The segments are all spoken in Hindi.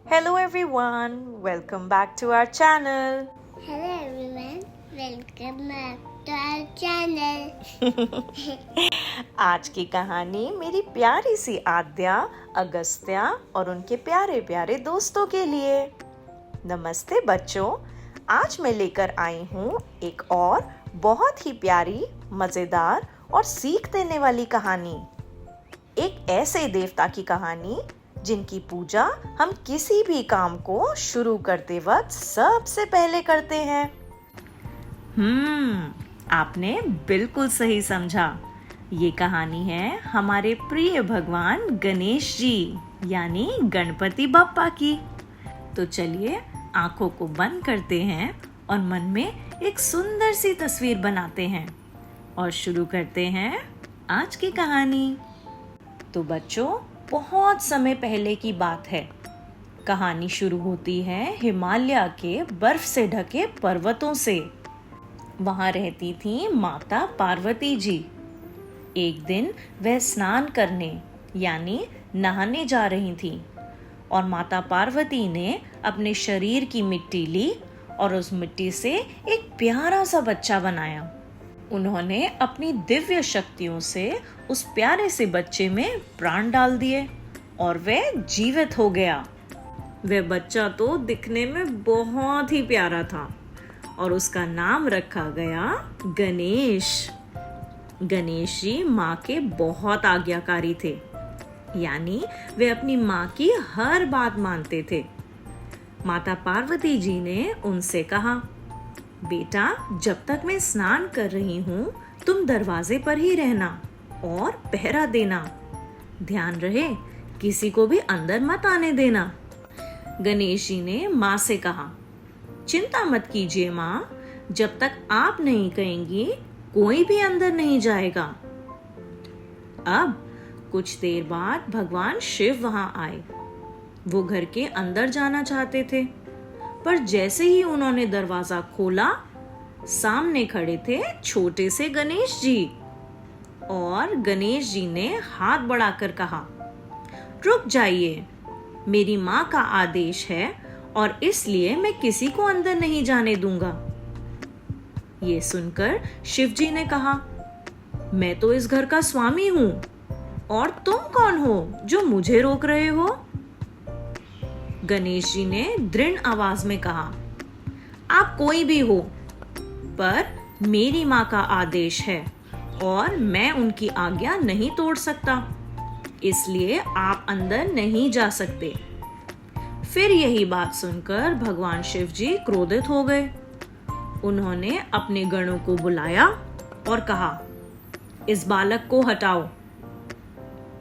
Hello everyone, welcome back to our channel. Hello everyone, welcome back to our channel. आज की कहानी मेरी प्यारी सी आद्या, अगस्त्या और उनके प्यारे प्यारे दोस्तों के लिए। नमस्ते बच्चों, आज मैं लेकर आई हूँ एक और बहुत ही प्यारी, मजेदार और सीख देने वाली कहानी। एक ऐसे देवता की कहानी जिनकी पूजा हम किसी भी काम को शुरू करते वक्त सबसे पहले करते हैं। आपने बिल्कुल सही समझा। ये कहानी है हमारे प्रिय भगवान गणेश जी यानी गणपति बप्पा की। तो चलिए आंखों को बंद करते हैं और मन में एक सुंदर सी तस्वीर बनाते हैं और शुरू करते हैं आज की कहानी। तो बच्चों, बहुत समय पहले की बात है। कहानी शुरू होती है हिमालय के बर्फ से ढके पर्वतों से। वहां रहती थी माता पार्वती जी। एक दिन वह स्नान करने यानी नहाने जा रही थी और माता पार्वती ने अपने शरीर की मिट्टी ली और उस मिट्टी से एक प्यारा सा बच्चा बनाया। उन्होंने अपनी दिव्य शक्तियों से उस प्यारे से बच्चे में प्राण डाल दिए और वह जीवित हो गया। वह बच्चा तो दिखने में बहुत ही प्यारा था और उसका नाम रखा गया गणेश। गणेश जी माँ के बहुत आज्ञाकारी थे, यानी वे अपनी माँ की हर बात मानते थे। माता पार्वती जी ने उनसे कहा, बेटा, जब तक मैं स्नान कर रही हूँ तुम दरवाजे पर ही रहना और पहरा देना। ध्यान रहे किसी को भी अंदर मत आने देना। गणेश जी ने माँ से कहा, चिंता मत कीजिए माँ, जब तक आप नहीं कहेंगी कोई भी अंदर नहीं जाएगा। अब कुछ देर बाद भगवान शिव वहां आए। वो घर के अंदर जाना चाहते थे, पर जैसे ही उन्होंने दरवाजा खोला, सामने खड़े थे छोटे से गणेश जी। और गणेश जी ने हाथ बढ़ाकर कहा, रुक जाइए, मेरी माँ का आदेश है और इसलिए मैं किसी को अंदर नहीं जाने दूंगा। ये सुनकर शिव जी ने कहा, मैं तो इस घर का स्वामी हूँ और तुम कौन हो जो मुझे रोक रहे हो? गणेश जी ने दृढ़ आवाज में कहा, आप कोई भी हो, पर मेरी माँ का आदेश है और मैं उनकी आज्ञा नहीं तोड़ सकता, इसलिए आप अंदर नहीं जा सकते। फिर यही बात सुनकर भगवान शिव जी क्रोधित हो गए। उन्होंने अपने गणों को बुलाया और कहा, इस बालक को हटाओ।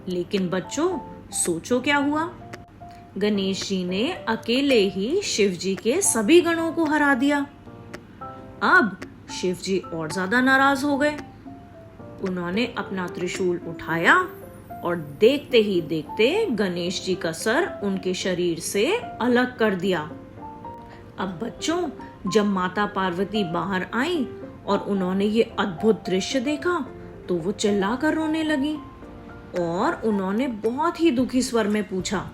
लेकिन बच्चों, सोचो क्या हुआ। गणेश जी ने अकेले ही शिव जी के सभी गणों को हरा दिया। अब शिव जी और ज्यादा नाराज हो गए। उन्होंने अपना त्रिशूल उठाया और देखते ही देखते गणेश जी का सर उनके शरीर से अलग कर दिया। अब बच्चों, जब माता पार्वती बाहर आई और उन्होंने ये अद्भुत दृश्य देखा तो वो चिल्लाकर रोने लगी और उन्होंने बहुत ही दुखी स्वर में पूछा,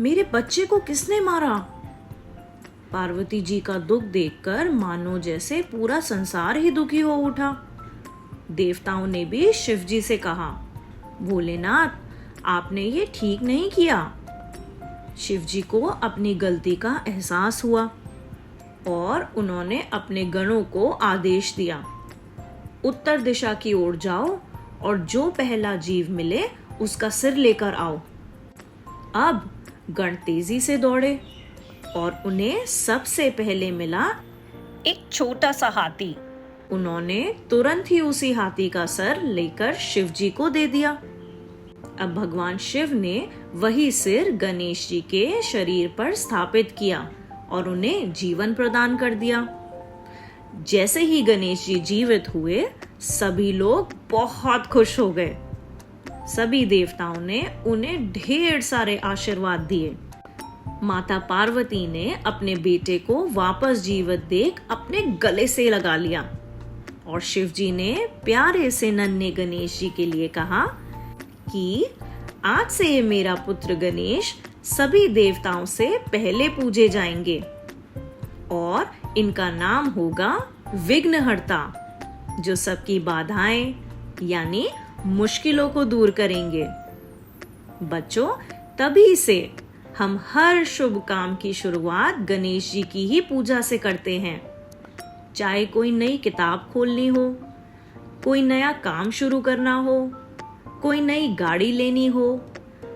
मेरे बच्चे को किसने मारा? पार्वती जी का दुख देखकर मानो जैसे पूरा संसार ही दुखी हो उठा। देवताओं ने भी शिव जी से कहा, भोलेनाथ, आपने ये ठीक नहीं किया। शिव जी को अपनी गलती का एहसास हुआ और उन्होंने अपने गणों को आदेश दिया, उत्तर दिशा की ओर जाओ और जो पहला जीव मिले उसका सिर लेकर आओ। अब गण तेजी से दौड़े और उन्हें सबसे पहले मिला एक छोटा सा हाथी। उन्होंने तुरंत ही उसी हाथी का सर लेकर शिव जी को दे दिया। अब भगवान शिव ने वही सिर गणेश जी के शरीर पर स्थापित किया और उन्हें जीवन प्रदान कर दिया। जैसे ही गणेश जी जीवित हुए, सभी लोग बहुत खुश हो गए। सभी देवताओं ने उन्हें ढेर सारे आशीर्वाद दिए। माता पार्वती ने अपने बेटे को वापस जीवित देख अपने गले से लगा लिया और शिव जी ने प्यारे से नन्हे गणेश जी के लिए कहा कि आज से ये मेरा पुत्र गणेश सभी देवताओं से पहले पूजे जाएंगे और इनका नाम होगा विघ्नहर्ता, जो सबकी बाधाएं यानी मुश्किलों को दूर करेंगे। बच्चों, तभी से हम हर शुभ काम की शुरुआत गणेश जी की ही पूजा से करते हैं। चाहे कोई नई किताब खोलनी हो, कोई नया काम शुरू करना हो, कोई नई गाड़ी लेनी हो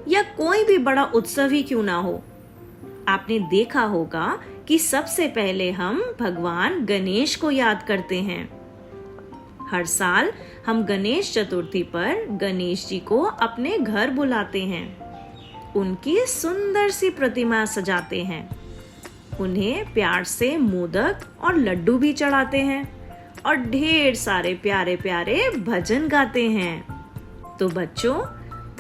या कोई भी बड़ा उत्सव ही क्यों ना हो, आपने देखा होगा कि सबसे पहले हम भगवान गणेश को याद करते हैं। हर साल हम गणेश चतुर्थी पर गणेश जी को अपने घर बुलाते हैं, उनकी सुंदर सी प्रतिमा सजाते हैं, उन्हें प्यार से मोदक और लड्डू भी चढ़ाते हैं और ढेर सारे प्यारे प्यारे भजन गाते हैं। तो बच्चों,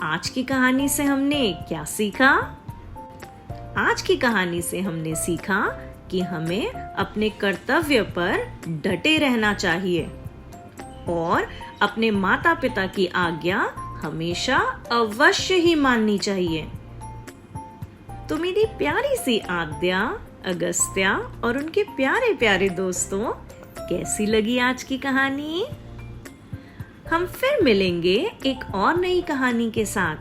आज की कहानी से हमने क्या सीखा? आज की कहानी से हमने सीखा कि हमें अपने कर्तव्य पर डटे रहना चाहिए और अपने माता पिता की आज्ञा हमेशा अवश्य ही माननी चाहिए। तो मेरी प्यारी सी आद्या, अगस्त्या और उनके प्यारे प्यारे दोस्तों, कैसी लगी आज की कहानी? हम फिर मिलेंगे एक और नई कहानी के साथ।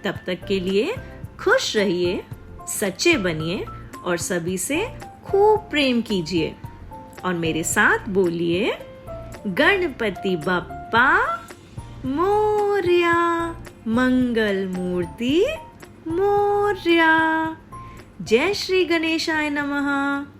तब तक के लिए खुश रहिए, सच्चे बनिए और सभी से खूब प्रेम कीजिए और मेरे साथ बोलिए, गणपति बप्पा मोरया, मंगल मूर्ति मोरया। जय श्री गणेशाय नमः।